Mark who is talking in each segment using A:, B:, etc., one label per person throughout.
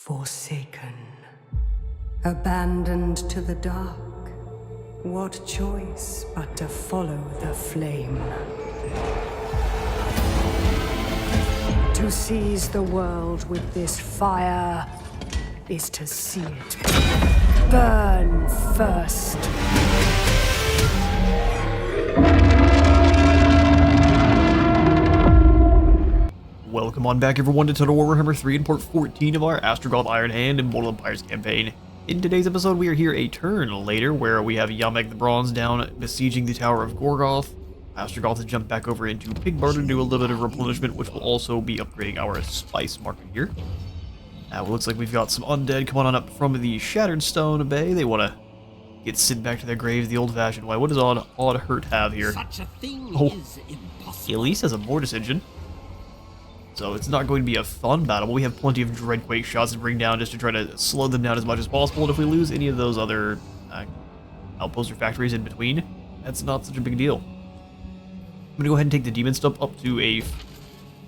A: Forsaken, abandoned to the dark, what choice but to follow the flame? To seize the world with this fire is to see it burn first.
B: Welcome on back everyone to Total Warhammer 3 and Part 14 of our Astragoth Ironhand Immortal Empires campaign. In today's episode we are here a turn later where we have Yamek the Bronze down besieging the Tower of Ghorst. Astragoth has jumped back over into Pigbar to do a little bit of replenishment, which will also be upgrading our spice market here. Now it looks like we've got some undead coming on up from the Shattered Stone Bay. They want to get sent back to their graves the old-fashioned way. What does Odd Hurt have here?
C: Such a thing is impossible.
B: He at least has a Mortis engine. So it's not going to be a fun battle, but we have plenty of Dreadquake shots to bring down just to try to slow them down as much as possible. And if we lose any of those other outposts or factories in between, that's not such a big deal. I'm going to go ahead and take the demon stuff up to a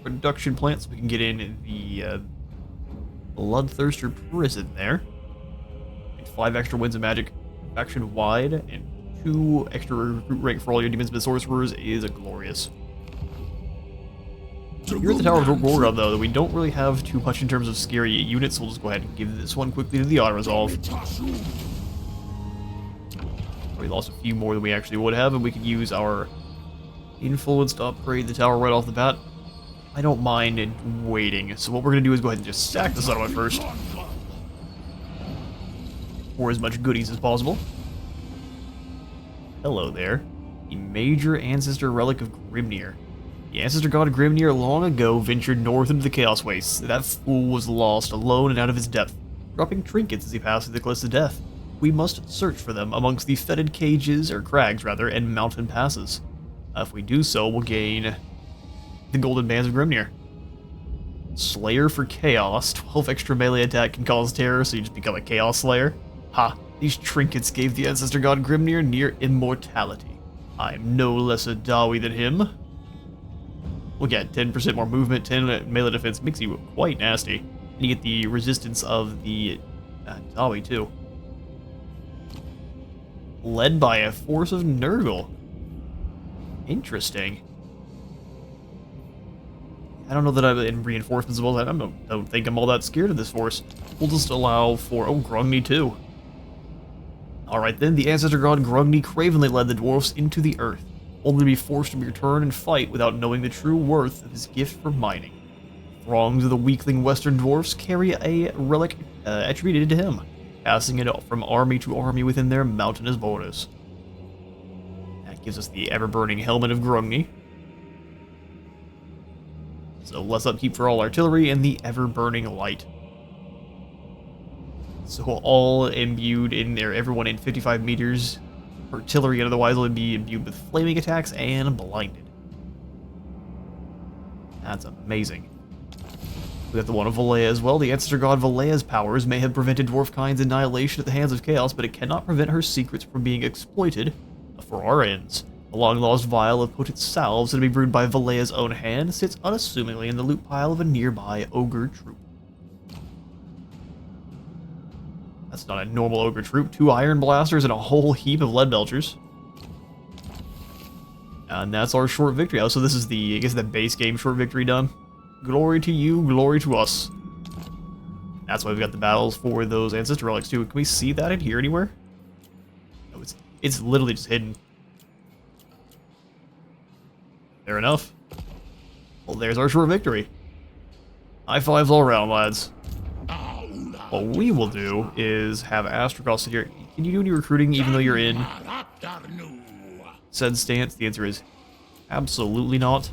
B: production plant so we can get in the Bloodthirster prison there. And 5 extra winds of magic faction wide and 2 extra recruit rank for all your demons and sorcerers is glorious. Here at the Tower of Ghorst, though, we don't really have too much in terms of scary units, so we'll just go ahead and give this one quickly to the auto-resolve. We lost a few more than we actually would have, and we could use our influence to upgrade the tower right off the bat. I don't mind waiting, so what we're going to do is go ahead and just stack this out first. For as much goodies as possible. Hello there. The Major Ancestor Relic of Grimnir. The ancestor god Grimnir long ago ventured north into the Chaos Wastes. That fool was lost, alone and out of his depth, dropping trinkets as he passed through the cliffs of death. We must search for them amongst the fetid cages, or crags rather, and mountain passes. If we do so, we'll gain the Golden Bands of Grimnir. Slayer for Chaos. 12 extra melee attack can cause terror, so you just become a Chaos Slayer. Ha! These trinkets gave the ancestor god Grimnir near immortality. I am no less a Dawi than him. We'll get 10% more movement, 10 melee defense, Mixu quite nasty. And you get the resistance of the Dawi too. Led by a force of Nurgle. Interesting. I don't know that I'm in reinforcements as well. I don't think I'm all that scared of this force. We'll just allow for Grungni too. Alright then, the ancestor god Grungni cravenly led the dwarfs into the earth, only to be forced to return and fight without knowing the true worth of his gift for mining. Throngs of the weakling western dwarfs carry a relic attributed to him, passing it from army to army within their mountainous borders. That gives us the ever-burning Helman of Grungni. So less upkeep for all artillery and the ever-burning light. So all imbued in there, everyone in 55 meters. Artillery and otherwise will be imbued with flaming attacks and blinded. That's amazing. We have the one of Valea as well. The ancestor god Valea's powers may have prevented Dwarfkind's annihilation at the hands of Chaos, but it cannot prevent her secrets from being exploited for our ends. A long-lost vial of potent salves to be brewed by Valea's own hand sits unassumingly in the loot pile of a nearby ogre troop. That's not a normal ogre troop. 2 iron blasters and a whole heap of lead belchers. And that's our short victory. So this is the, I guess, the base game short victory done. Glory to you, glory to us. That's why we've got the battles for those ancestor relics too. Can we see that in here anywhere? No, it's literally just hidden. Fair enough. Well, there's our short victory. High fives all around, lads. What we will do is have Astragoth sit here. Can you do any recruiting even though you're in said stance? The answer is absolutely not.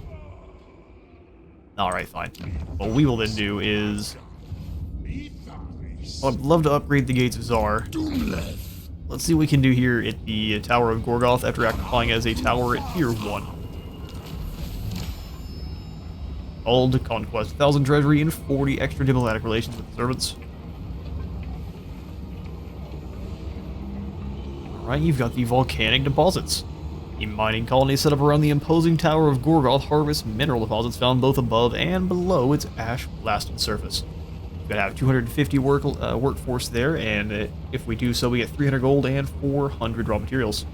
B: Alright, fine. What we will then do is... Well, I'd love to upgrade the Gates of Zar. Let's see what we can do here at the Tower of Ghorst after occupying as a tower at Tier 1. Called Conquest. 1,000 treasury and 40 extra diplomatic relations with the servants. Alright, you've got the volcanic deposits. A mining colony set up around the imposing Tower of Ghorst harvests mineral deposits found both above and below its ash-blasted surface. We're gonna have 250 workforce there, and if we do so, we get 300 gold and 400 raw materials.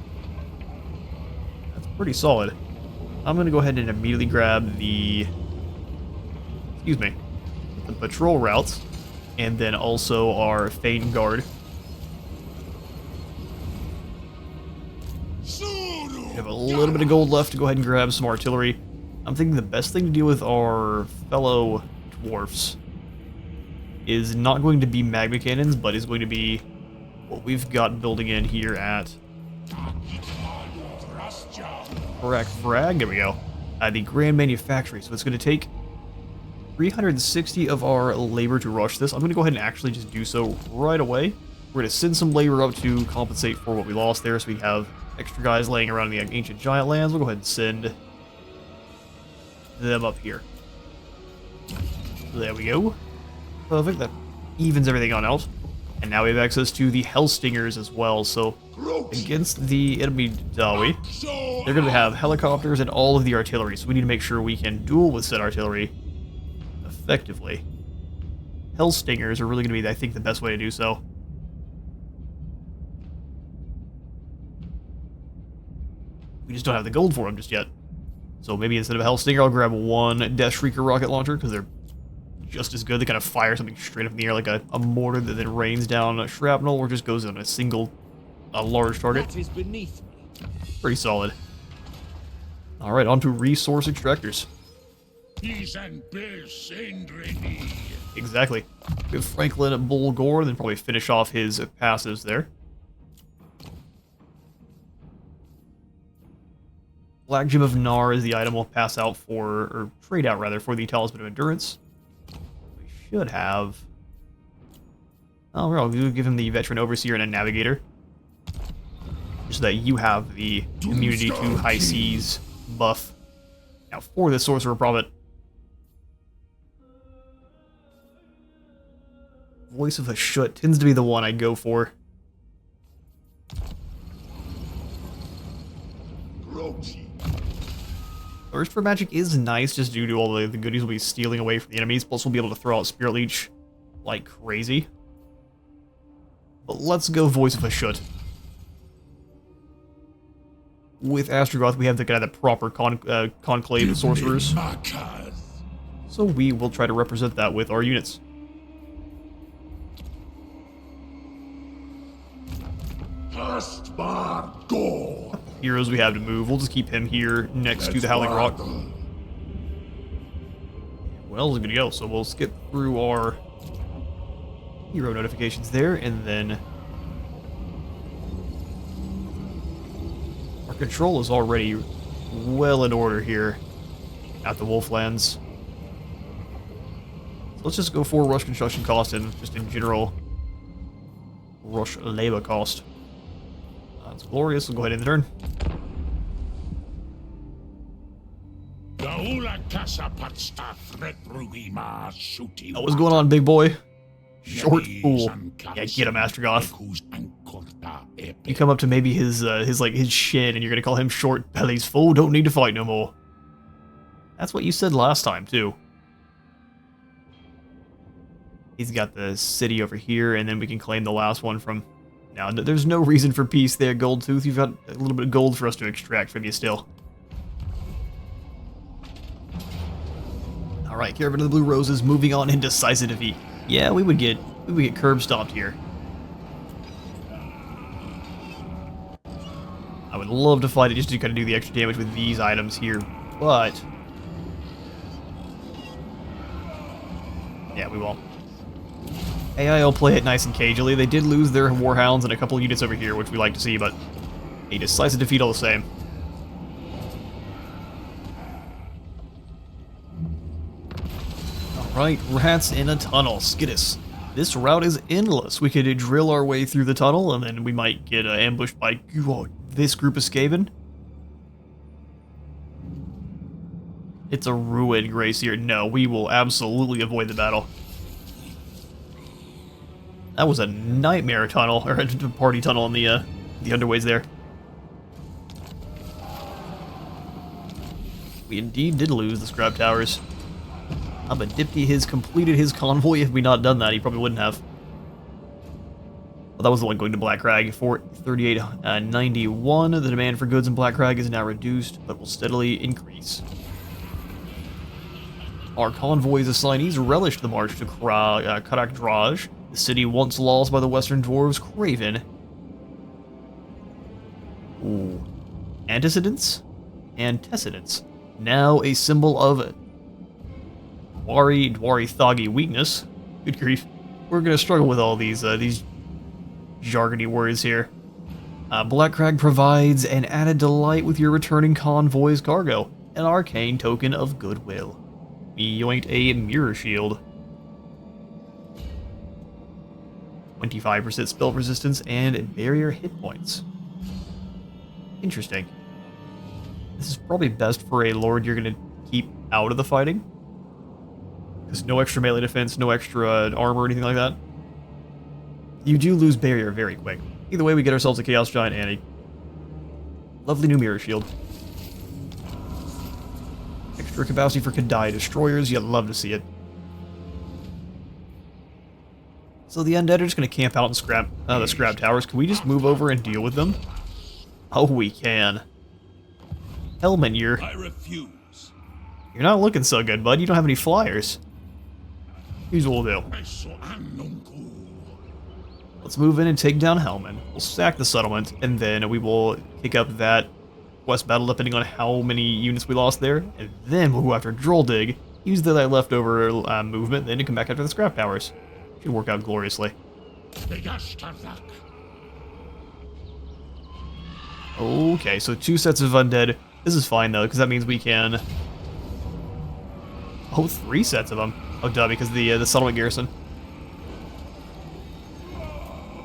B: That's pretty solid. I'm gonna go ahead and immediately grab the, the patrol routes, and then also our Fane Guard. We have a little bit of gold left to go ahead and grab some artillery. I'm thinking the best thing to do with our fellow dwarfs is not going to be magma cannons, but is going to be what we've got building in here at Frag. There we go. The Grand Manufactory. So it's going to take 360 of our labor to rush this. I'm going to go ahead and actually just do so right away. We're going to send some labor up to compensate for what we lost there, so we have extra guys laying around in the ancient giant lands. We'll go ahead and send them up here. There we go. Perfect. That evens everything on out. And now we have access to the Hellstingers as well. So against the enemy Dawi, they're going to have helicopters and all of the artillery. So we need to make sure we can duel with said artillery effectively. Hellstingers are really going to be, I think, the best way to do so. We just don't have the gold for them just yet. So maybe instead of a Hellstinger, I'll grab one Death Shrieker rocket launcher, because they're just as good. They kind of fire something straight up in the air, like a mortar that then rains down a shrapnel, or just goes on a single, large target.
C: That is beneath me.
B: Pretty solid. Alright, on to resource extractors. Exactly. We have Franklin at Bulgor, then probably finish off his passives there. Black Gem of Nar is the item we'll pass out for, or trade out rather, for the Talisman of Endurance. We should have... Oh, we'll give him the Veteran Overseer and a Navigator. Just so that you have the immunity to high seas buff. Now for the Sorcerer Prophet. Voice of a Shut tends to be the one I go for. Thirst for Magic is nice just due to all the goodies we'll be stealing away from the enemies, plus we'll be able to throw out Spirit Leech like crazy. But let's go Voice of a Shut. With Astragoth, we have the kind of the proper conclave sorcerers. So we will try to represent that with our units. Heroes we have to move. We'll just keep him here next to the Howling Rock. Well, it's good to go. So we'll skip through our hero notifications there, and then our control is already well in order here at the Wolflands. So let's just go for rush construction cost and just in general rush labor cost. That's glorious. We'll go ahead and end the turn. What's going on, big boy? Short fool. Yeah, get him, Astragoth. You come up to maybe his shin, and you're gonna call him short belly's fool. Don't need to fight no more. That's what you said last time too. He's got the city over here, and then we can claim the last one from. Now, there's no reason for peace there, Goldtooth. You've got a little bit of gold for us to extract from you still. Alright, Caravan of the Blue Roses moving on in decisive defeat. Yeah, we would get curb stomped here. I would love to fight it just to kind of do the extra damage with these items here, but... yeah, we won't. AI will play it nice and cagely. They did lose their Warhounds and a couple of units over here, which we like to see, but a decisive defeat all the same. Alright, rats in a tunnel. Skittis. This route is endless. We could drill our way through the tunnel, and then we might get ambushed by this group of Skaven. It's a ruined Gracier. No, we will absolutely avoid the battle. That was a nightmare tunnel, or a party tunnel in the underways there. We indeed did lose the scrap towers. But Dipty has completed his convoy. If we not done that, he probably wouldn't have. Well, that was the one going to Black Crag. For 3891, the demand for goods in Black Crag is now reduced, but will steadily increase. Our convoy's assignees relished the march to Karak Draj, the city once lost by the Western Dwarves Craven. Ooh. Antecedents? Antecedents. Now a symbol of Dwari Thagi weakness. Good grief. We're gonna struggle with all these jargony words here. Black Crag provides an added delight with your returning convoy's cargo, an arcane token of goodwill. We yoinked a mirror shield. 25% spell resistance and barrier hit points. Interesting. This is probably best for a lord you're gonna keep out of the fighting. Because no extra melee defense, no extra armor or anything like that. You do lose barrier very quick. Either way, we get ourselves a Chaos Giant and a lovely new mirror shield. Extra capacity for Kadai destroyers, you'd love to see it. So the undead are just going to camp out and scrap the scrap towers. Can we just move over and deal with them? Oh, we can. Helman,
C: I refuse.
B: You're not looking so good, bud. You don't have any flyers. Here's what we'll do. Let's move in and take down Helman. We'll sack the settlement, and then we will pick up that quest battle depending on how many units we lost there, and then we'll go after Droldig, use that leftover movement, then to come back after the scrap towers. Should work out gloriously. Okay, so 2 sets of undead. This is fine though, because that means we can... Oh, 3 sets of them. Oh, duh, because the settlement garrison.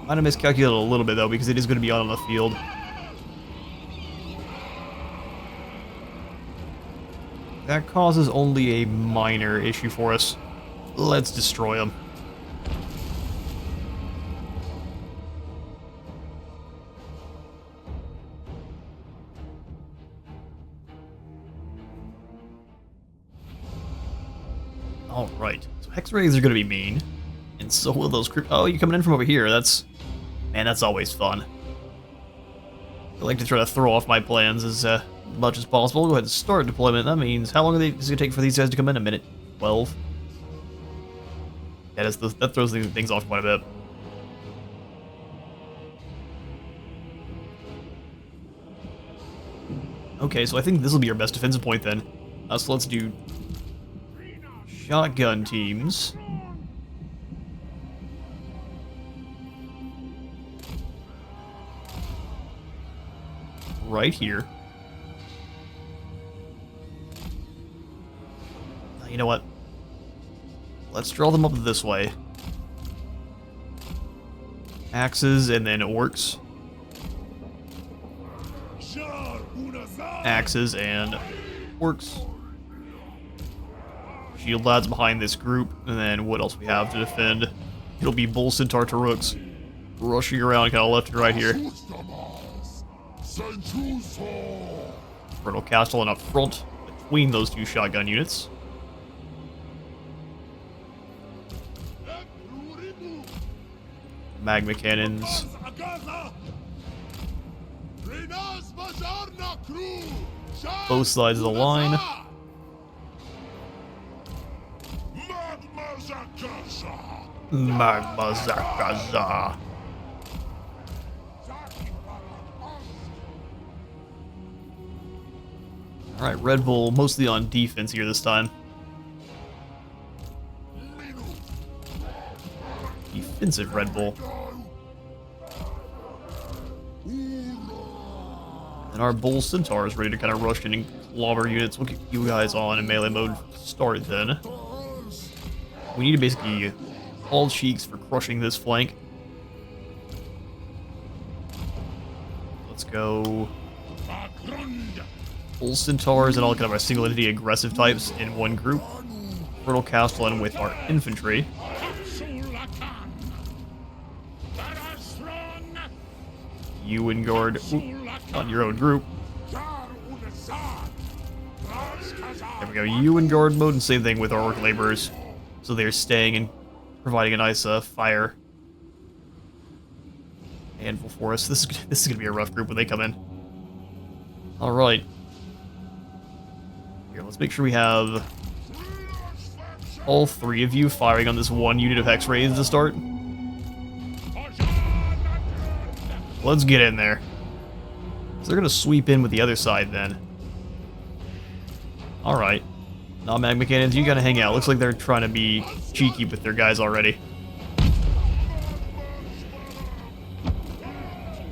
B: Might have miscalculated a little bit though, because it is going to be out on the field. That causes only a minor issue for us. Let's destroy them. Alright, so Hex Raids are going to be mean. And so will those creep. Oh, you coming in from over here. That's... Man, that's always fun. I like to try to throw off my plans as much as possible. Go ahead and start deployment. That means, how long is it going to take for these guys to come in? A minute? 12? Yeah, that throws things off quite a bit. Okay, so I think this will be our best defensive point then. So let's do shotgun teams. Right here. You know what? Let's draw them up this way. Axes and then orcs. Axes and orcs. Shield lads behind this group, and then what else we have to defend? It'll be Bull Centaur Taruks rushing around kind of left and right here. Fertile Castellan up front between those 2 shotgun units. Magma cannons. Both sides of the line. Magma Zakaza. Alright, Red Bull mostly on defense here this time. Defensive Red Bull. And our Bull Centaur is ready to kind of rush in and clobber units. We'll get you guys on in melee mode started then. We need to basically all cheeks for crushing this flank. Let's go. Bull Centaurs and all kind of our single entity aggressive types in one group. Fertile Castellan with our infantry. You and guard on your own group. we go. You in guard mode, and same thing with our orc laborers. So they're staying and providing a nice fire handful for us. This is gonna be a rough group when they come in. All right. Here, let's make sure we have all three of you firing on this one unit of hex raids to start. Let's get in there. So they're gonna sweep in with the other side then. All right. Now, magma cannons, you gotta hang out. Looks like they're trying to be cheeky with their guys already.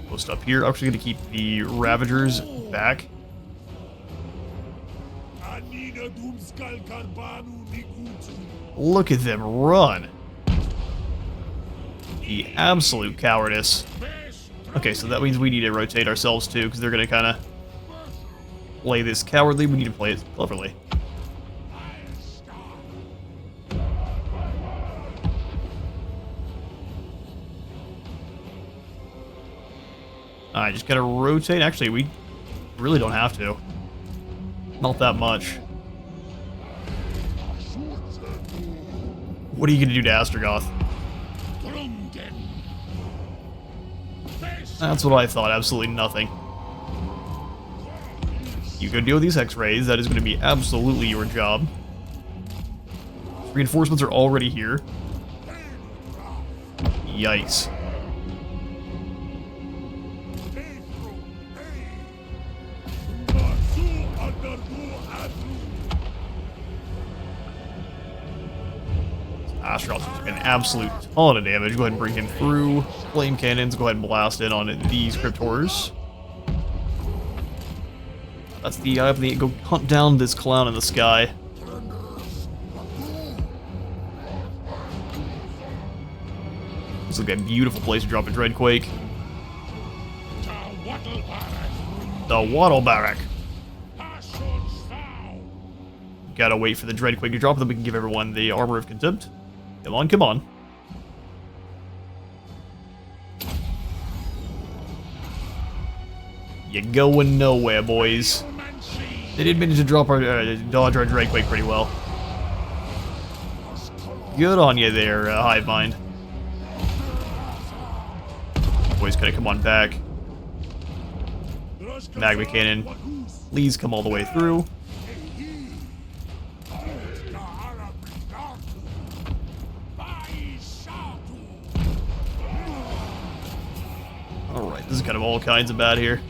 B: Post up here. I'm actually gonna keep the Ravagers back. Look at them run. The absolute cowardice. Okay, so that means we need to rotate ourselves too, because they're gonna kind of play this cowardly. We need to play it cleverly. Alright, just gotta rotate. Actually, we really don't have to. Not that much. What are you gonna do to Astragoth? That's what I thought. Absolutely nothing. You go deal with these hex raids. That is going to be absolutely your job. Reinforcements are already here. Yikes. Astragoth took an absolute ton of damage. Go ahead and bring him through. Flame cannons, go ahead and blast in on these Crypt Horrors. That's the eye of the... Go hunt down this clown in the sky. Looks like a beautiful place to drop a Dreadquake. The Wattle Barrack. Gotta wait for the Dreadquake to drop, then we can give everyone the Armor of Contempt. Come on, come on. You're going nowhere, boys. They did manage to drop our dodge our Dreadquake pretty well. Good on you there, Hive Mind. Boys, gotta come on back. Magma Cannon. Please come all the way through. Alright, this is kind of all kinds of bad here.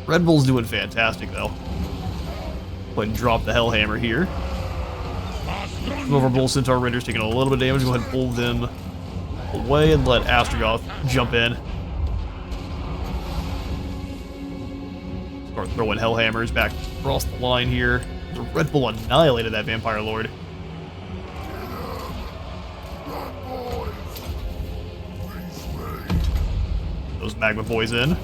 B: Red Bull's doing fantastic, though. Go ahead and drop the Hellhammer here. Some of our Bull Centaur Renders taking a little bit of damage. Go ahead and pull them away and let Astragoth jump in. Start throwing Hellhammers back across the line here. The Red Bull annihilated that Vampire Lord. Those Magma Boys in.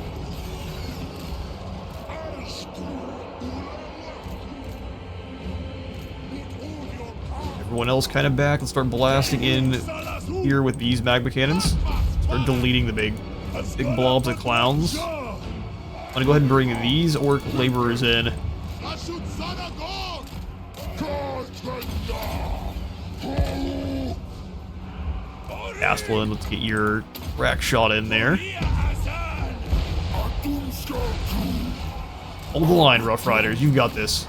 B: Everyone else kind of back. Let's start blasting in here with these Magma Cannons. Start deleting the big blobs of clowns. I'm gonna go ahead and bring these Orc Laborers in. Astlin, let's get your rack shot in there. Hold the line, Rough Riders. You got this.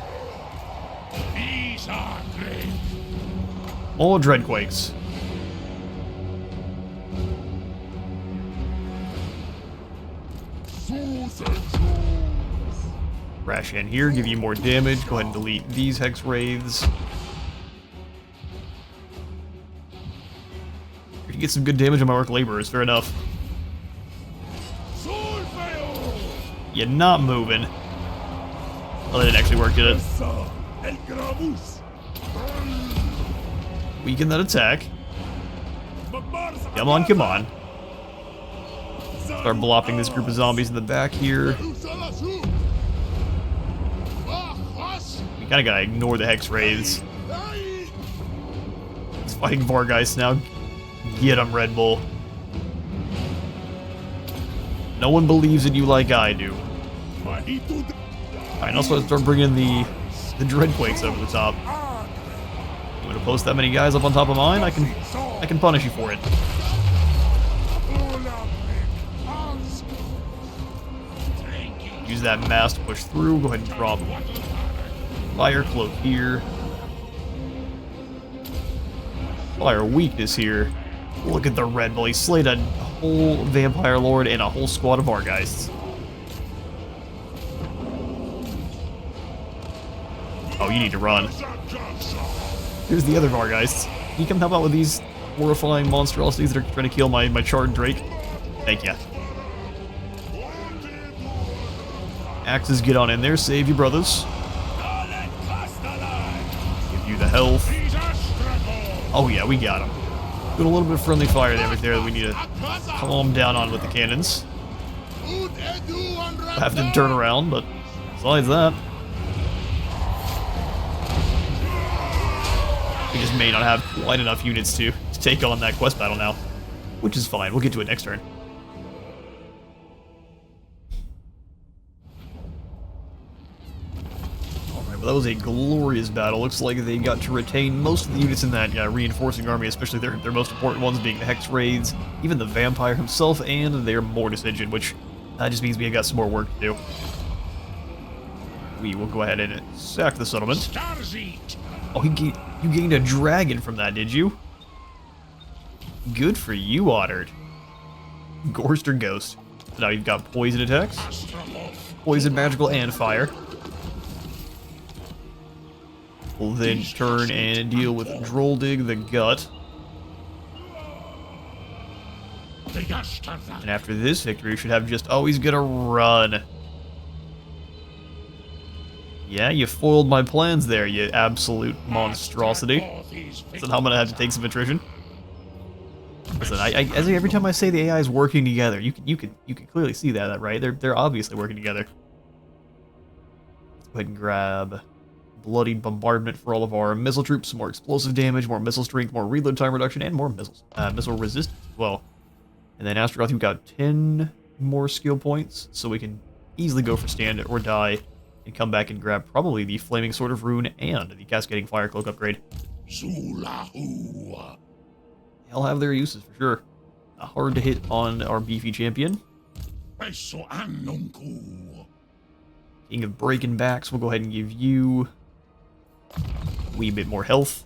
B: All Dreadquakes. Crash in here, give you more damage. Go ahead and delete these Hex Wraiths. You can get some good damage on my Orc Laborers, fair enough. You're not moving. Oh, that didn't actually work, did it? Weaken that attack. Come on, come on. Start blopping this group of zombies in the back here. We kinda gotta ignore the Hex Wraiths. It's fighting Vargeist now. Get him, Red Bull. No one believes in you like I do. Alright, now let's start bringing the the Dreadquakes over the top. You want to post that many guys up on top of mine? I can punish you for it. Use that mass to push through. Go ahead and drop Fire Cloak here. Fire Weakness here. Look at the Red Bull. He slayed a whole Vampire Lord and a whole squad of Vargheists. Oh, you need to run. Here's the other Vargheists. Can you come help out with these horrifying monstrosities that are trying to kill my charred Drake? Thank ya. Axes, get on in there. Save you, brothers. Give you the health. Oh yeah, we got him. Doing a little bit of friendly fire there, but there we need to calm down on with the cannons. I have to turn around, but besides that, we just may not have quite enough units to take on that quest battle now, which is fine. We'll get to it next turn. That was a glorious battle. Looks like they got to retain most of the units in that reinforcing army, especially their most important ones being the Hex Raids, even the Vampire himself, and their Mortis engine, which just means we got some more work to do. We will go ahead and sack the settlement. Oh, you gained a dragon from that, did you? Good for you, Otterd. Ghorst or Ghost. So now you've got poison attacks, poison, magical, and fire. We'll then turn and deal with Droldig the Gut. And after this victory, we should have just, oh, he's gonna run. Yeah, you foiled my plans there, you absolute monstrosity. So now I'm gonna have to take some attrition. Listen, every time I say the AI is working together, you can clearly see that, right? They're obviously working together. Let's go ahead and grab Bloodied Bombardment for all of our missile troops, more explosive damage, more missile strength, more reload time reduction, and more missile resistance as well. And then Astragoth, we've got 10 more skill points, so we can easily go for stand or die, and come back and grab probably the Flaming Sword of Rune and the Cascading Fire Cloak upgrade. They'll have their uses for sure. Hard to hit on our beefy champion. King of Breaking Backs, we'll go ahead and give you a wee bit more health.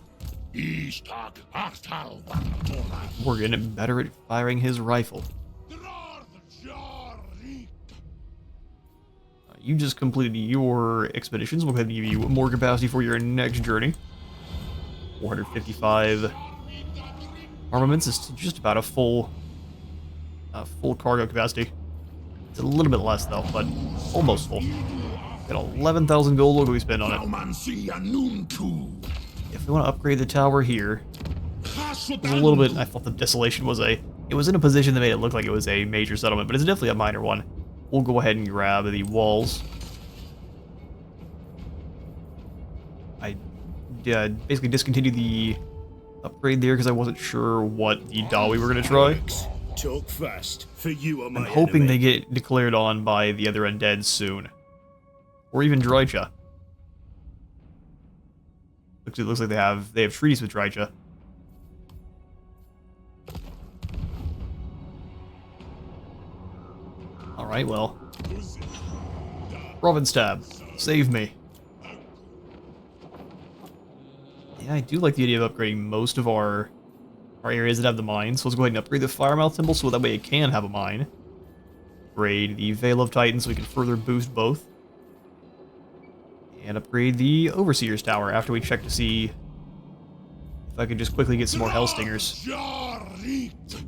B: We're getting better at firing his rifle. You just completed your expeditions. We'll go ahead and give you more capacity for your next journey. 455 armaments is just about a full cargo capacity. It's a little bit less though, but almost full. Got 11,000 gold. What do we spend on it? If we want to upgrade the tower here, it was a little bit. I thought the Desolation was it was in a position that made it look like it was a major settlement, but it's definitely a minor one. We'll go ahead and grab the walls. I basically discontinued the upgrade there because I wasn't sure what the Dawi we were going to try.
D: Talk fast, for you are my
B: I'm hoping
D: enemy.
B: they get declared on by the other undead soon. Or even Drycha. It looks like they have treaties with Drycha. Alright, well. Rovenstab, save me. Yeah, I do like the idea of upgrading most of our areas that have the mine. So let's go ahead and upgrade the Firemouth Temple so that way it can have a mine. Upgrade the Veil of Titan so we can further boost both. And upgrade the Overseer's Tower after we check to see if I could just quickly get some more Hellstingers.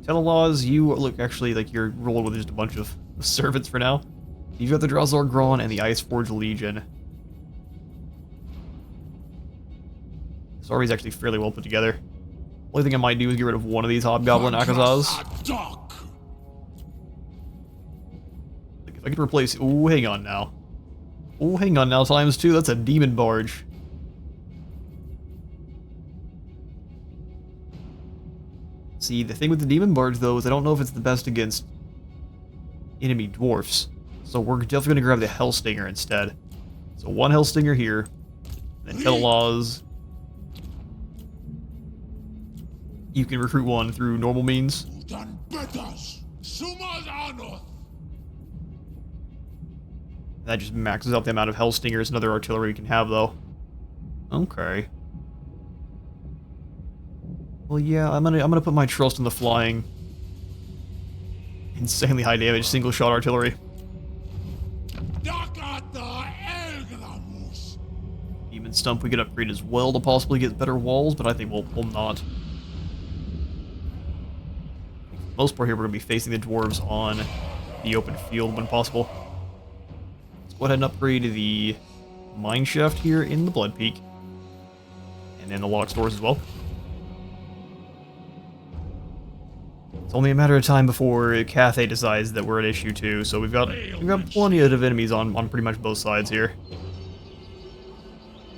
B: Telelaws, you look actually like you're rolling with just a bunch of servants for now. You've got the Drazar Gron and the Iceforge Legion. This army's actually fairly well put together. Only thing I might do is get rid of one of these Hobgoblin Akazas. Like if I could replace... Ooh, hang on now. Ooh, hang on now, times 2. That's a Demon Barge. See, the thing with the Demon Barge, though, is I don't know if it's the best against enemy dwarfs. So we're definitely going to grab the Hellstinger instead. So one Hellstinger here. And then Telelaws. You can recruit one through normal means. That just maxes out the amount of Hellstingers and other artillery you can have, though. Okay. Well, yeah, I'm gonna put my trust in the flying. Insanely high damage, single shot artillery. Demon Stump we could upgrade as well to possibly get better walls, but I think we'll not. For the most part here, we're gonna be facing the dwarves on the open field when possible. Let's go ahead and upgrade the mine shaft here in the Blood Peak, and then the lock stores as well. It's only a matter of time before Cathay decides that we're an issue too, so we've got plenty of enemies on pretty much both sides here.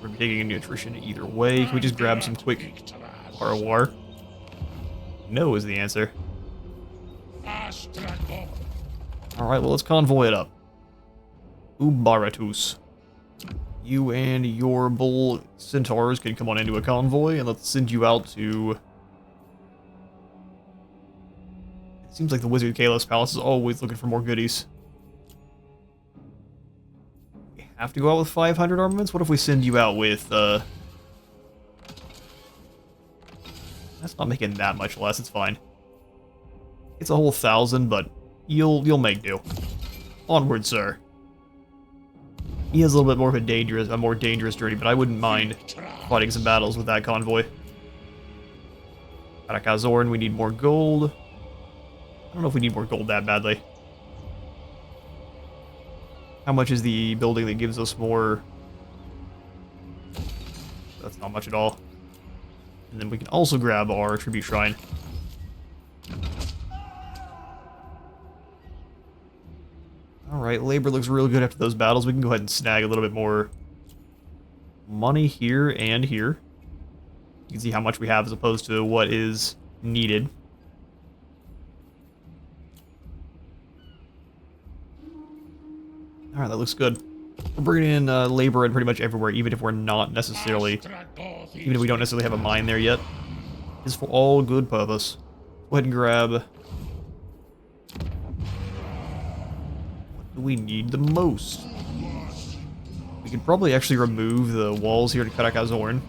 B: We're taking a nutrition either way. Can we just grab some quick ROR? No is the answer. Alright, well let's convoy it up. Ubaratus. You and your bull centaurs can come on into a convoy, and let's send you out to... Seems like the Wizard Kalos Palace is always looking for more goodies. We have to go out with 500 armaments? What if we send you out with, That's not making that much less, it's fine. It's a whole 1,000, but you'll make do. Onward, sir. He has a little bit more of a more dangerous journey, but I wouldn't mind fighting some battles with that convoy. Karakazorn, we need more gold. I don't know if we need more gold that badly. How much is the building that gives us more? That's not much at all. And then we can also grab our tribute shrine. Alright, labor looks real good after those battles. We can go ahead and snag a little bit more money here and here. You can see how much we have as opposed to what is needed. Alright, that looks good. We're bringing in labor in pretty much everywhere, even if we're not necessarily... Even if we don't necessarily have a mine there yet. It's for all good purpose. Go ahead and grab... What do we need the most? We could probably actually remove the walls here to Karakazorn.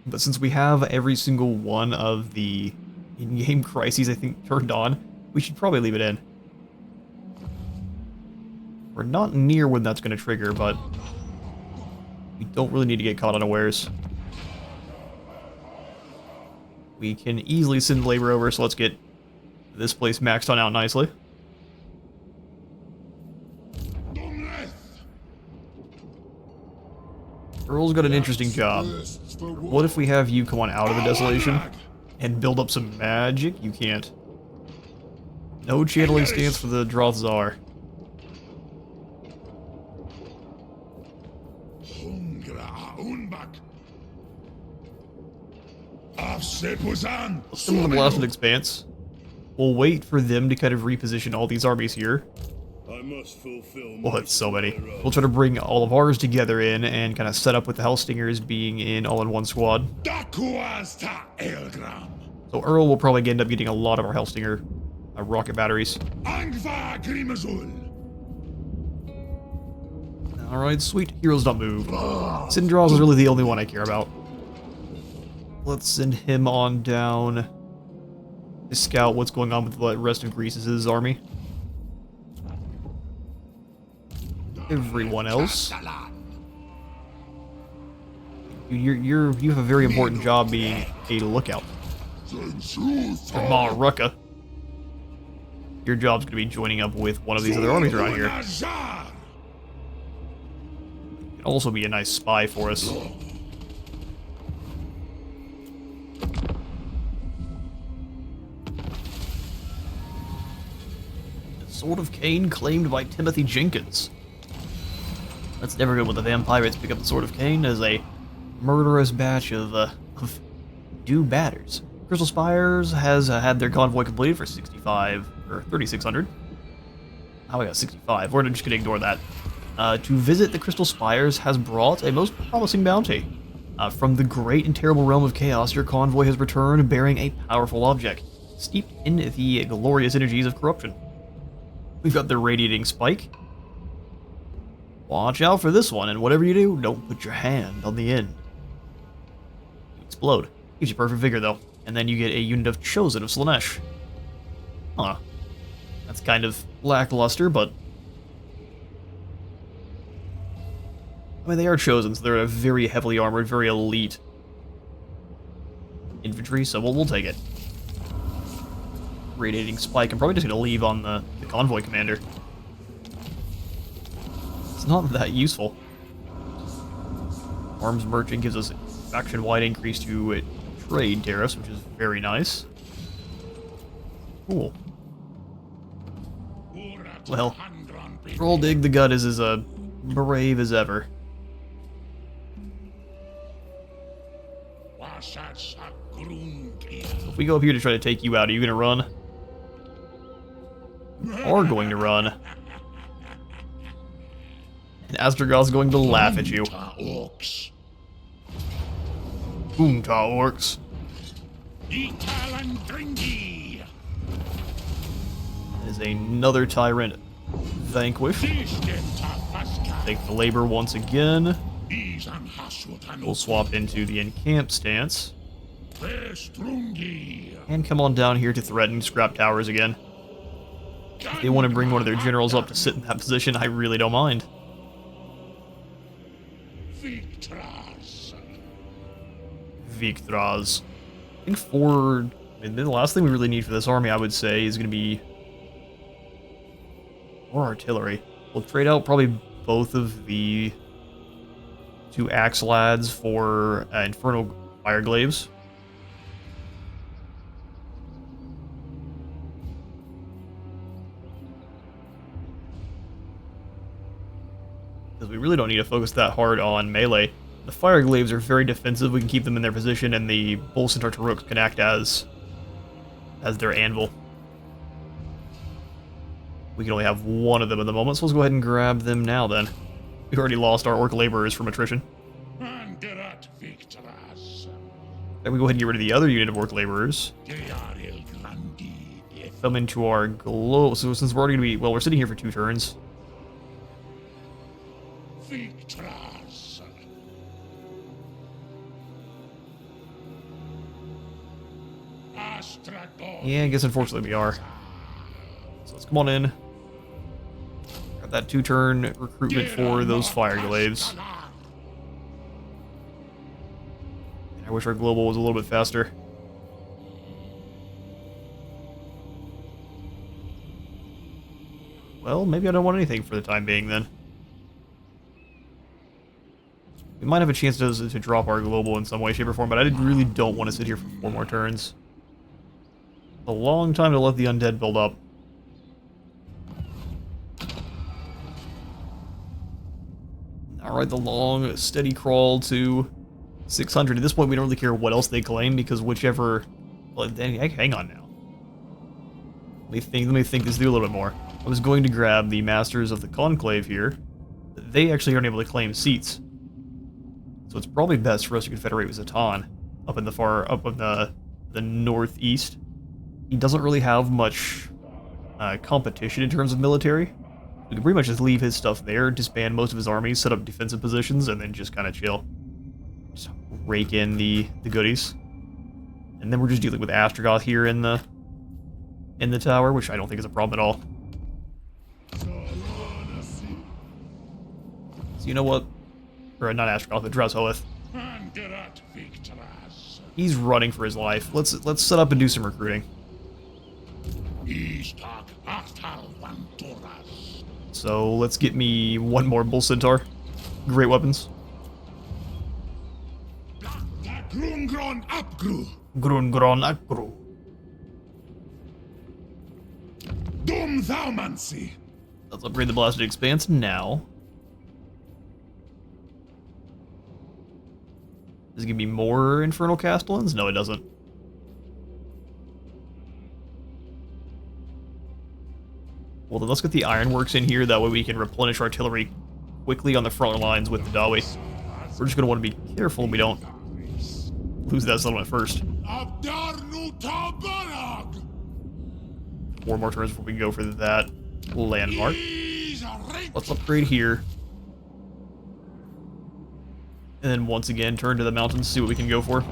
B: But since we have every single one of the in-game crises, I think, turned on, we should probably leave it in. We're not near when that's going to trigger, but we don't really need to get caught unawares. We can easily send labor over, so let's get this place maxed on out nicely. Earl's got an interesting job. What if we have you come on out of the desolation and build up some magic? You can't. No channeling stance for the Drothzar. Some of the Blasted Expanse. We'll wait for them to kind of reposition all these armies here. We'll hit so many. We'll try to bring all of ours together in and kind of set up with the Hellstingers being in all in one squad. So Earl will probably end up getting a lot of our Hellstinger rocket batteries. Alright, sweet. Heroes don't move. Sindraws is really the only one I care about. Let's send him on down to scout what's going on with the rest of Greece's army. Everyone else. You have a very important job being a lookout. For Maruka. Your job's gonna be joining up with one of these other armies around here. Can also be a nice spy for us. Sword of Cain claimed by Timothy Jenkins. That's never good when the vampires pick up the Sword of Cain as a murderous batch of do-batters. Crystal Spires has had their convoy completed for 65 or 3,600. Now we got 65. We're just gonna ignore that. to visit the Crystal Spires has brought a most promising bounty. From the great and terrible realm of chaos, your convoy has returned bearing a powerful object, steeped in the glorious energies of corruption. We've got the Radiating Spike. Watch out for this one, and whatever you do, don't put your hand on the end. Explode. Gives you perfect vigor, though. And then you get a unit of Chosen of Slaanesh. Huh. That's kind of lackluster, but... I mean, they are Chosen, so they're a very heavily armored, very elite infantry, so we'll take it. Radiating Spike. I'm probably just going to leave on the convoy commander. It's not that useful. Arms Merchant gives us faction-wide increase to trade tariffs, which is very nice. Cool. Well, Troll Dig the Gut is as brave as ever. So if we go up here to try to take you out, are you going to run? You are going to run. And Astragoth's going to laugh at you. Boomta Orcs. That is another Tyrant vanquished. Take the labor once again. We'll swap into the encamp stance. And come on down here to threaten Scrap Towers again. If they want to bring one of their generals up to sit in that position, I really don't mind. Victras. I think the last thing we really need for this army, I would say, is going to be more artillery. We'll trade out probably both of the 2 Axe Lads for Infernal Fireglaves. Because we really don't need to focus that hard on melee. The Fireglaves are very defensive, we can keep them in their position, and the Bull Centaur Taruk can act as their anvil. We can only have one of them at the moment, so let's go ahead and grab them now then. We've already lost our Orc Laborers from attrition. Then we go ahead and get rid of the other unit of Orc Laborers. Come into our glow. So since we're already going to be... Well, we're sitting here for 2 turns. Yeah, I guess unfortunately we are. So let's come on in. Got that 2-turn recruitment for those Fireglaves. I wish our global was a little bit faster. Well, maybe I don't want anything for the time being then. We might have a chance to drop our global in some way, shape, or form, but I really don't want to sit here for 4 more turns. A long time to let the undead build up. Alright, the long, steady crawl to 600. At this point, we don't really care what else they claim, because whichever... Well, hang on now. Let me think this through a little bit more. I was going to grab the Masters of the Conclave here. They actually aren't able to claim seats. So it's probably best for us to confederate with Zatan up in the northeast. He doesn't really have much competition in terms of military. We can pretty much just leave his stuff there, disband most of his armies, set up defensive positions, and then just kind of chill. Just rake in the goodies. And then we're just dealing with Astragoth here in the tower, which I don't think is a problem at all. So you know what? Or not Astragoth, but Drashoeth. He's running for his life. Let's set up and do some recruiting. So let's get me 1 more Bull Centaur. Great weapons. Grungron Apgru.
D: Dum Thaumancy.
B: Let's upgrade the Blasted Expanse now. Does it give me more Infernal Castellans? No, it doesn't. Well, then let's get the Ironworks in here. That way we can replenish artillery quickly on the front lines with the Dawi. We're just going to want to be careful we don't lose that settlement first. 4 more turns before we go for that landmark. Let's upgrade here. And then once again, turn to the mountains, see what we can go for.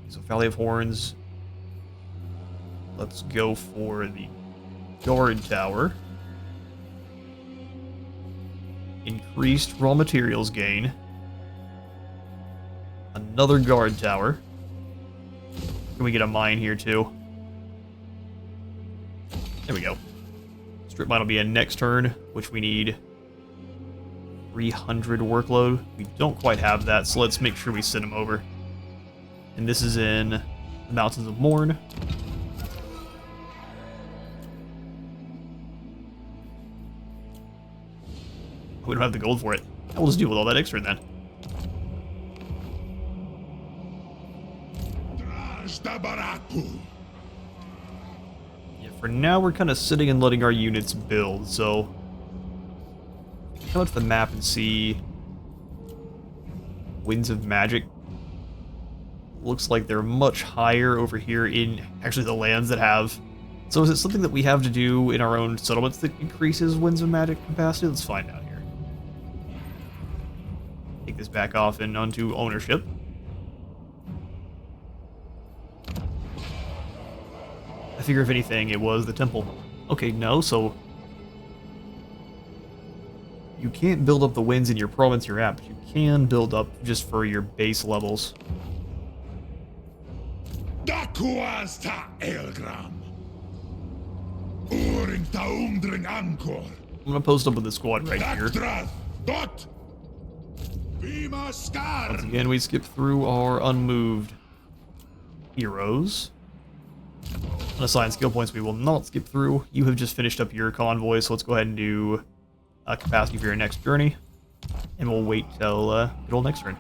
B: So Valley of Horns. Let's go for the guard tower. Increased raw materials gain. Another guard tower. Can we get a mine here too? There we go. Strip mine will be in next turn, which we need 300 workload. We don't quite have that, so let's make sure we send them over. And this is in the Mountains of Morn. We don't have the gold for it. We'll just deal with all that extra then. Yeah, for now we're kind of sitting and letting our units build, so come up to the map and see Winds of Magic. Looks like they're much higher over here in actually the lands that have. So is it something that we have to do in our own settlements that increases Winds of Magic capacity? Let's find out here. Take this back off and onto ownership. I figure if anything, it was the temple. Okay, no, so you can't build up the winds in your province you're at, but you can build up just for your base levels. I'm gonna post up with the squad right here. Once again, we skip through our unmoved heroes. Unassigned skill points we will not skip through. You have just finished up your convoy, so let's go ahead and do capacity for your next journey. And we'll wait till good old next turn.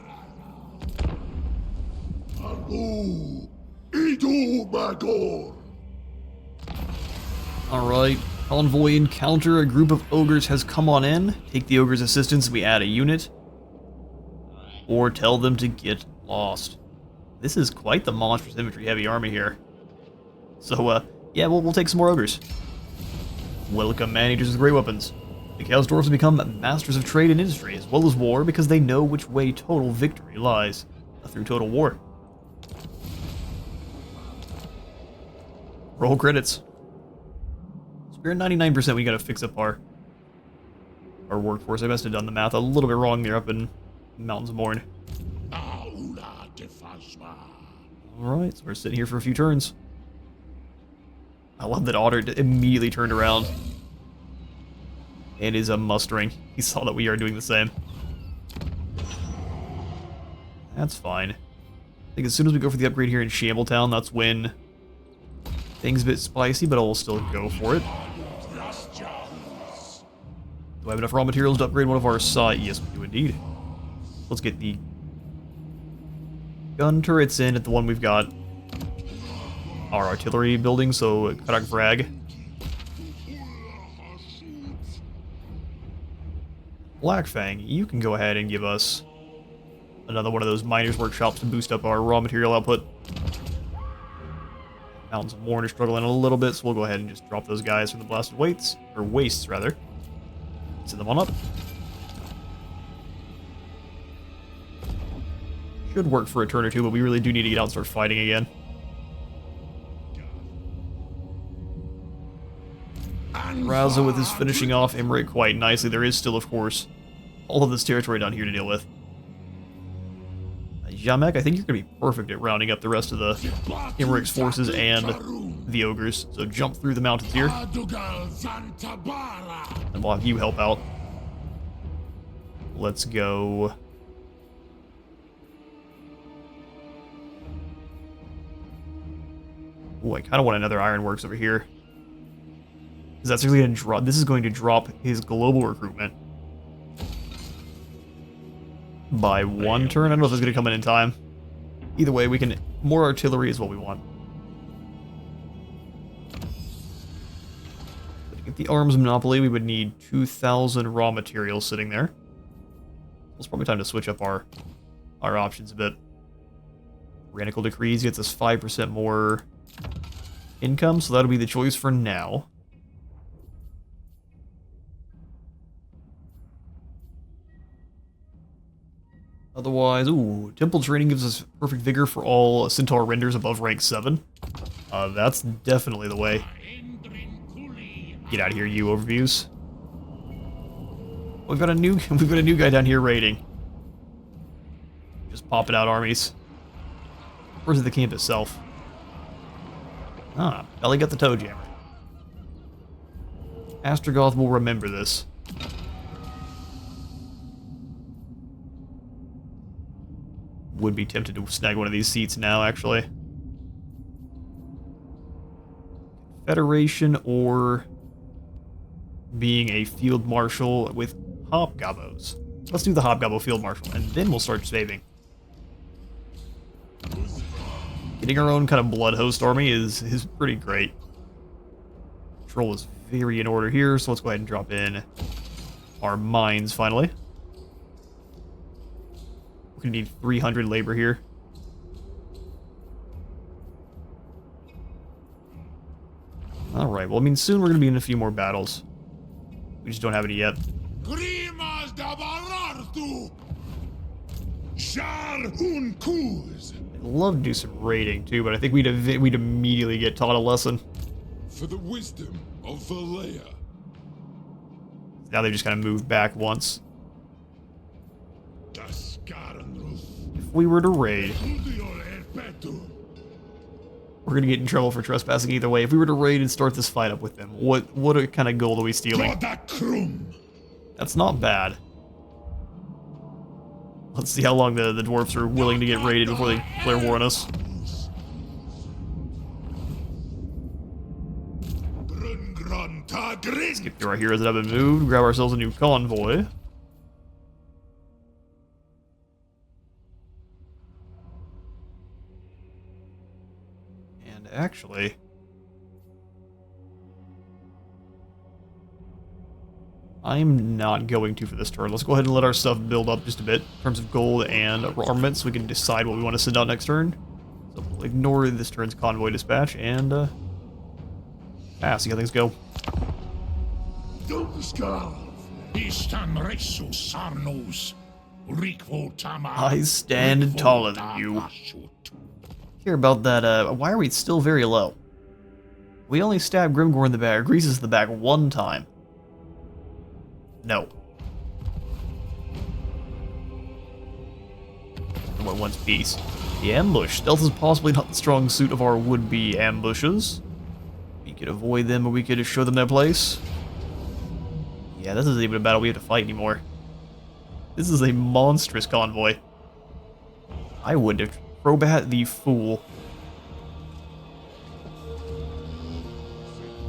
B: Alright, convoy encounter. A group of ogres has come on in. Take the ogre's assistance, we add a unit. Or tell them to get lost. This is quite the monstrous infantry heavy army here. So, yeah, we'll take some more ogres. Welcome, man-eaters with great weapons. The Chaos Dwarfs have become masters of trade and industry, as well as war, because they know which way total victory lies. Through total war. Roll credits. So we're at 99%, we gotta fix up our workforce. I must have done the math a little bit wrong there up in Mountains of Morn. Alright, so we're sitting here for a few turns. I love that Otter immediately turned around and is mustering. He saw that we are doing the same. That's fine. I think as soon as we go for the upgrade here in Shambletown, that's when things a bit spicy, but I'll still go for it. Do I have enough raw materials to upgrade one of our sites? Yes, we do indeed. Let's get the gun turrets in at the one we've got our artillery building, so Karak Vrag. Blackfang, you can go ahead and give us another one of those miners' workshops to boost up our raw material output. Mountains of Morn are struggling a little bit, so we'll go ahead and just drop those guys from the blasted weights, or wastes rather. Send them on up. Should work for a turn or two, but we really do need to get out and start fighting again. Raza with his finishing off Emmerich quite nicely. There is still, of course, all of this territory down here to deal with. Jamek, I think you're going to be perfect at rounding up the rest of the Emmerich's forces and the ogres. So jump through the mountains here. And we'll have you help out. Let's go. Ooh, I kind of want another ironworks over here. Because that's actually going to drop. This is going to drop his global recruitment by 1 turn. I don't know if it's going to come in time. Either way, we can. More artillery is what we want. the arms monopoly, we would need 2,000 raw materials sitting there. It's probably time to switch up our options a bit. Tyrannical Decrees gets us 5% more income, so that'll be the choice for now. Otherwise, ooh, Temple Training gives us perfect vigor for all Centaur renders above rank 7. That's definitely the way. Get out of here, you overviews. We've got a new guy down here raiding. Just popping out armies. Where's the camp itself? Ah, Belly got the toe jammer. Astragoth will remember this. Would be tempted to snag one of these seats now, actually. Federation or being a field marshal with hobgoblins. Let's do the hobgoblin field marshal, and then we'll start saving. Getting our own kind of blood host army is pretty great. Control is very in order here, so let's go ahead and drop in our mines finally. We're gonna need 300 labor here. Alright, well, I mean, soon we're gonna be in a few more battles. We just don't have any yet. I'd love to do some raiding too, but I think we'd immediately get taught a lesson.
D: For the wisdom of Valea.
B: Now they just kind of moved back once. If we were to raid, we're gonna get in trouble for trespassing either way. If we were to raid and start this fight up with them, what kind of gold are we stealing? That's not bad. Let's see how long the dwarfs are willing to get raided before they declare war on us. Skip through our heroes that have been moved, grab ourselves a new convoy. And actually, I'm not going to for this turn. Let's go ahead and let our stuff build up just a bit in terms of gold and armament so we can decide what we want to send out next turn. So we'll ignore this turn's convoy dispatch and see how things go. I stand taller than you. Care about that, why are we still very low? We only stabbed Grimgor in the back, or Greases in the back one time. No. What wants peace? The ambush. Stealth is possibly not the strong suit of our would-be ambushes. We could avoid them or we could show them their place. Yeah, this isn't even a battle we have to fight anymore. This is a monstrous convoy. I would have Probat the Fool.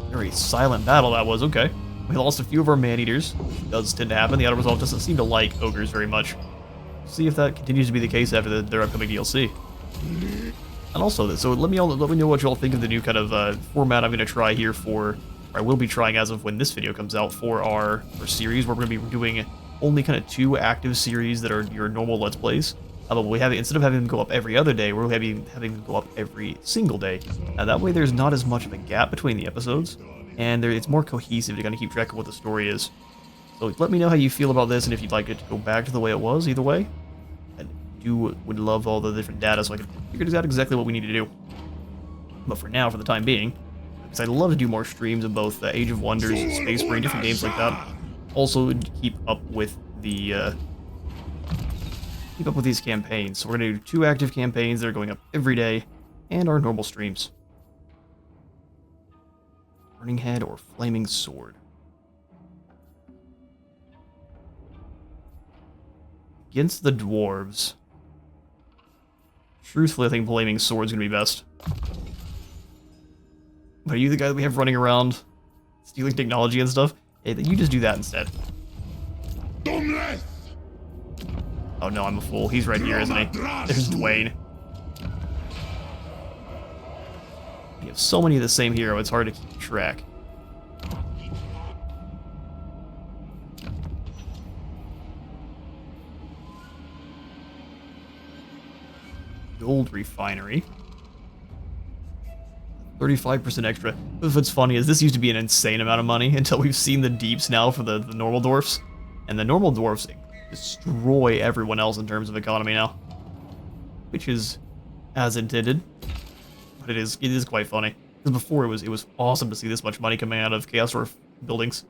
B: Very silent battle that was, okay. We lost a few of our man-eaters. Does tend to happen. The Outer Resolve doesn't seem to like ogres very much. See if that continues to be the case after their upcoming DLC. And also, so let me know what you all think of the new kind of format I'm going to try here for, or I will be trying as of when this video comes out, for our series, where we're going to be doing only kind of 2 active series that are your normal Let's Plays. But we have, instead of having them go up every other day, we're having them go up every single day. That way there's not as much of a gap between the episodes, and it's more cohesive to kind of keep track of what the story is. So let me know how you feel about this, and if you'd like it to go back to the way it was, either way. I would love all the different data so I can figure out exactly what we need to do. But for now, for the time being, because I'd love to do more streams of both Age of Wonders and Space Marine, different games like that. Also, keep up with the keep up with these campaigns. So we're going to do 2 active campaigns that are going up every day, and our normal streams. Burning Head or Flaming Sword. Against the dwarves. Truthfully, I think Flaming Sword's going to be best. But are you the guy that we have running around stealing technology and stuff? Hey, you just do that instead. Oh no, I'm a fool. He's right here, isn't he? There's Dwayne. You have so many of the same hero, it's hard to keep track. gold refinery. 35% extra. What's funny is this used to be an insane amount of money until we've seen the deeps now for the normal dwarfs. And the normal dwarfs destroy everyone else in terms of economy now. Which is as intended. But it is quite funny. Because before it was awesome to see this much money coming out of Chaos Dwarf buildings.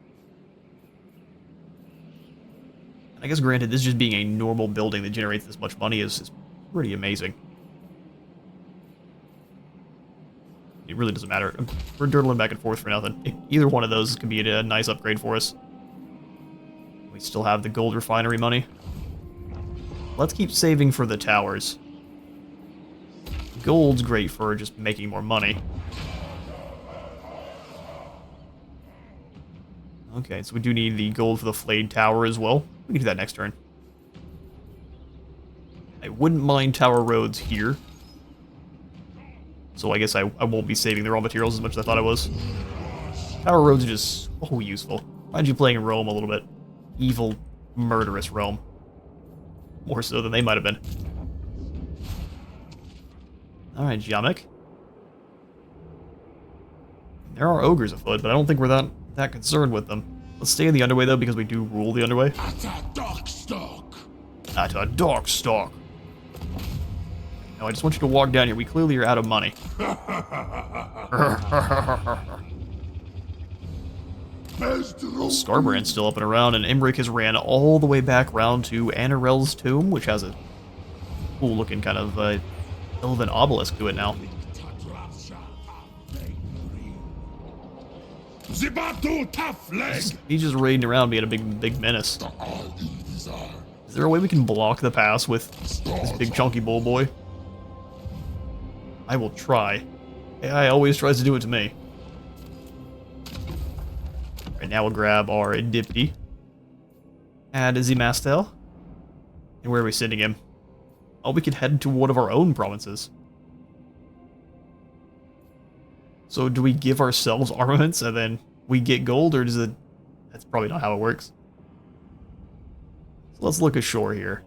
B: And I guess granted, this just being a normal building that generates this much money is pretty amazing. It really doesn't matter. We're dirtling back and forth for nothing. Either one of those could be a nice upgrade for us. We still have the gold refinery money. Let's keep saving for the towers. Gold's great for just making more money. Okay, so we do need the gold for the flayed tower as well. We can do that next turn. I wouldn't mind tower roads here. So I guess I won't be saving the raw materials as much as I thought I was. Tower roads are just so useful. Mind you playing in Rome a little bit. Evil, murderous Rome. More so than they might have been. Alright, Jamek. There are ogres afoot, but I don't think we're that concerned with them. Let's stay in the underway though, because we do rule the underway.
D: At a Darkstalk.
B: At a Darkstalk. No, I just want you to walk down here. We clearly are out of money. Scarbrand's still up and around, and Imric has ran all the way back around to Anarel's tomb, which has a cool looking kind of elven obelisk to it now. He's just raiding around being a big menace. Is there a way we can block the pass with this big chunky bull boy? I will try. AI always tries to do it to me. Right now we'll grab our Dipty. Add Zimastel. And where are we sending him? Oh, we could head to one of our own provinces. So do we give ourselves armaments and then we get gold, or does it... That's probably not how it works. So let's look ashore here.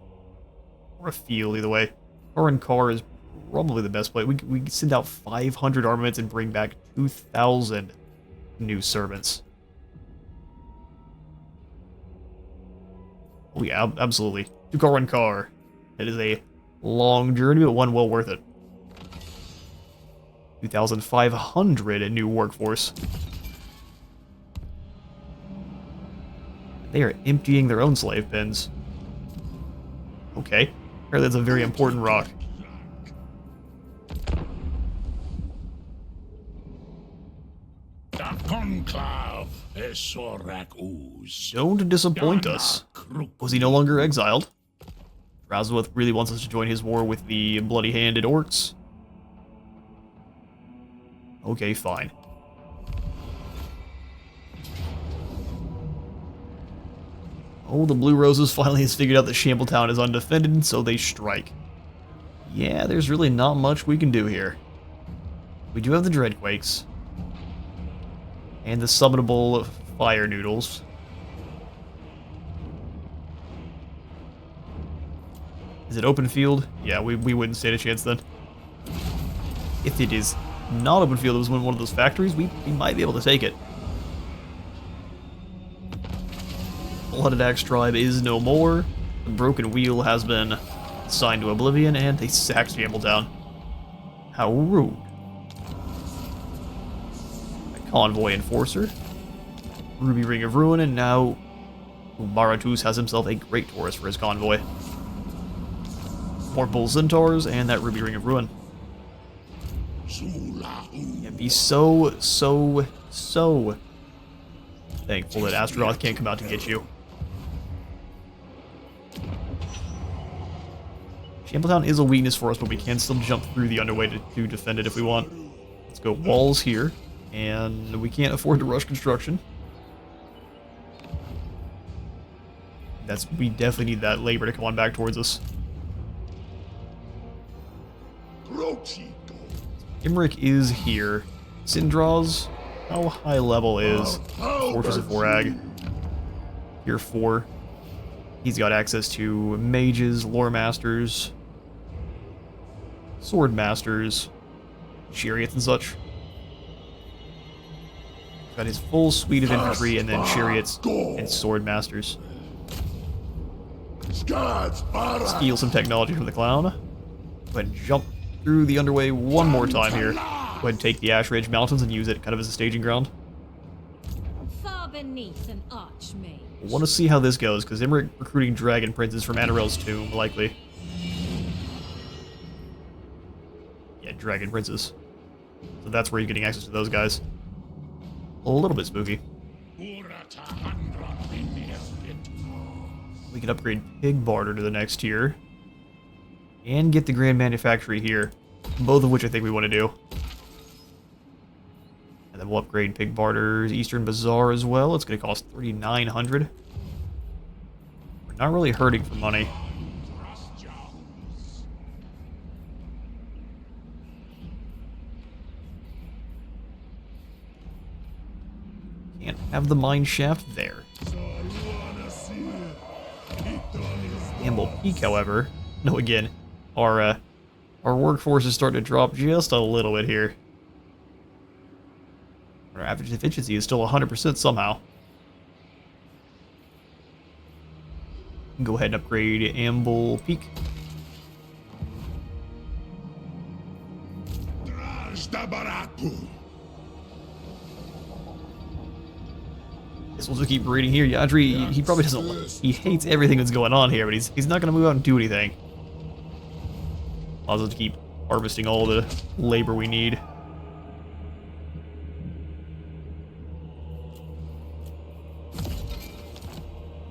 B: Or afield, either way. Foreign car is probably the best play. We can send out 500 armaments and bring back 2,000 new servants. Oh yeah, absolutely. 2-car, 1-car. It is a long journey, but one well worth it. 2,500 new workforce. They are emptying their own slave pens. Okay. Apparently that's a very important rock. Don't disappoint us. Was he no longer exiled? Razwith really wants us to join his war with the bloody-handed orcs. Okay, fine. Oh, the Blue Roses finally has figured out that Shambletown is undefended, so they strike. Yeah, there's really not much we can do here. We do have the Dreadquakes. And the summonable Fire Noodles. Is it open field? Yeah, we wouldn't stand a chance then. If it is not open field, it was one of those factories, we might be able to take it. Blooded Axe tribe is no more. The Broken Wheel has been signed to Oblivion, and they sacked Shambletown. How rude. Convoy Enforcer, Ruby Ring of Ruin, and now Maratus has himself a great Taurus for his convoy. More Bull Centaurs, and that Ruby Ring of Ruin. Yeah, be so thankful that Astragoth can't come out to get you. Shambletown is a weakness for us, but we can still jump through the underway to defend it if we want. Let's go walls here. And we can't afford to rush construction. We definitely need that labor to come on back towards us. Imric is here. Sindraws, how high level is Fortress of Vorag? Tier 4. He's got access to mages, lore masters. sword masters, chariots and such. Got his full suite of infantry and then chariots and sword masters. Steal some technology from the clown. Go ahead and jump through the underway one more time here. Go ahead and take the Ash Ridge Mountains and use it kind of as a staging ground.
E: Far beneath an archmage.
B: I want to see how this goes, because I'm recruiting dragon princes from Anarel's tomb, likely. Yeah, dragon princes. So that's where you're getting access to those guys. A little bit spooky. We can upgrade Pig Barter to the next tier. And get the Grand Manufactory here. Both of which I think we want to do. And then we'll upgrade Pig Barter's Eastern Bazaar as well. It's going to cost 3,900. We're not really hurting for money. Can't have the mine shaft there. Gamble Peak, however, no, again, our workforce is starting to drop just a little bit here. Our average efficiency is still 100% somehow. Go ahead and upgrade Amble Peak. Guess we'll just keep reading here. Yadri, he probably doesn't. He hates everything that's going on here, but he's not going to move out and do anything. I'll just keep harvesting all the labor we need.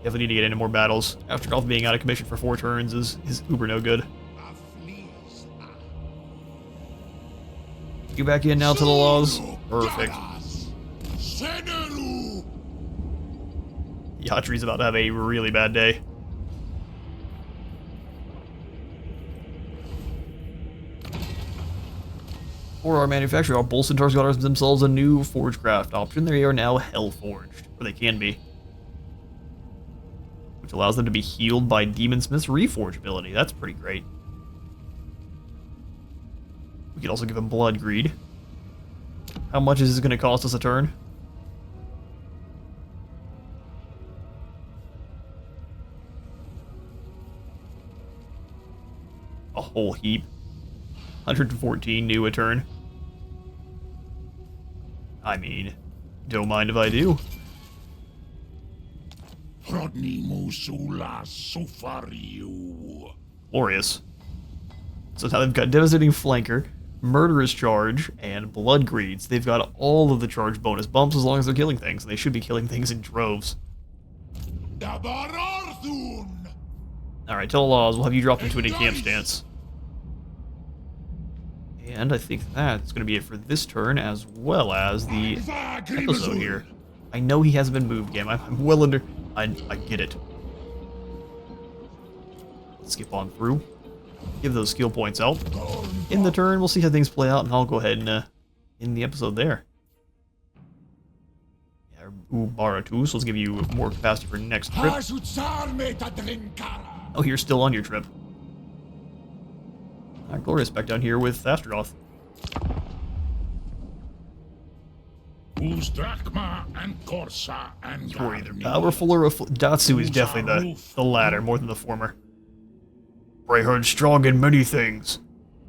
B: Definitely need to get into more battles. Astragoth being out of commission for 4 turns is uber no good. You back in now to the laws? Perfect. Yatri's about to have a really bad day. For our manufacturer, our Bull Centaurs got themselves a new Forgecraft option. They are now Hell-Forged, or they can be. Which allows them to be healed by Demon Smith's Reforge ability. That's pretty great. We could also give them Blood Greed. How much is this going to cost us a turn? A whole heap. 114 new a turn. I mean, don't mind if I do. Glorious. So now they've got Devastating Flanker, Murderous Charge, and Blood Greeds. They've got all of the charge bonus bumps as long as they're killing things. They should be killing things in droves. Alright, tell laws, we'll have you dropped into an camp stance. And I think that's going to be it for this turn, as well as the episode here. I know he hasn't been moved yet. I'm well under... I get it. Let's skip on through. Give those skill points out. In the turn, we'll see how things play out, and I'll go ahead and end the episode there. Yeah, Baratu, so let's give you more capacity for next trip. Oh, you're still on your trip. Glorious back down here with Astragoth. You're either powerful or Datsu is definitely the latter more than the former. Brayherd strong in many things.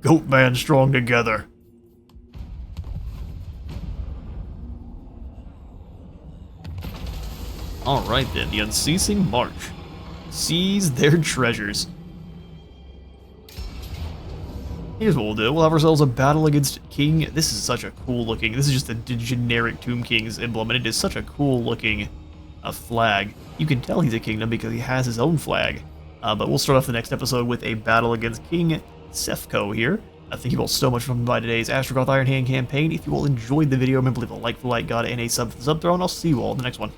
B: Goatman strong together. Alright then, the Unceasing March. Seize their treasures. Here's what we'll do. We'll have ourselves a battle against King. This is such a cool looking... This is just a generic Tomb King's emblem, and it is such a cool looking flag. You can tell he's a kingdom because he has his own flag. But we'll start off the next episode with a battle against King Sefko here. Thank you all so much for coming by today's Astragoth Ironhand campaign. If you all enjoyed the video, remember to leave a like for the like god and a sub for the sub throw, and I'll see you all in the next one.